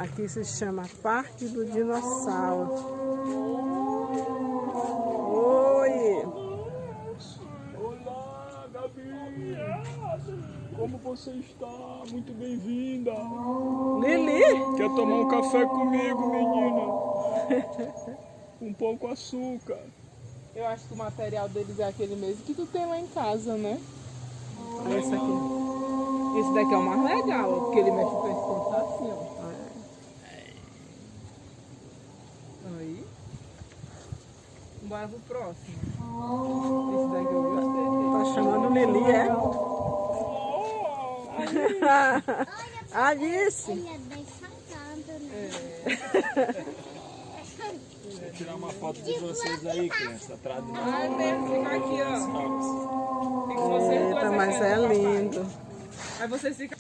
Aqui se chama Parque do Dinossauro. Oi! Olá, Gabi! Como você está? Muito bem-vinda! Lili! Quer tomar um café comigo, menina? Um pão com açúcar. Eu acho que o material deles é aquele mesmo que tu tem lá em casa, né? Olha esse aqui. Esse daqui é o mais legal, ó, porque ele mexe o pescoço assim, ó. Aí. Bora pro próximo. Esse daqui eu gostei. Tá chamando Lili, é? Alice! Ele é bem salgado, né? Vou tirar uma foto de vocês aí, criança. Atrás do Ah, é mesmo, fica aqui, ó. Fica vocês dois Eita, aqui, mas ó, é do papai. lindo. Aí vocês ficam...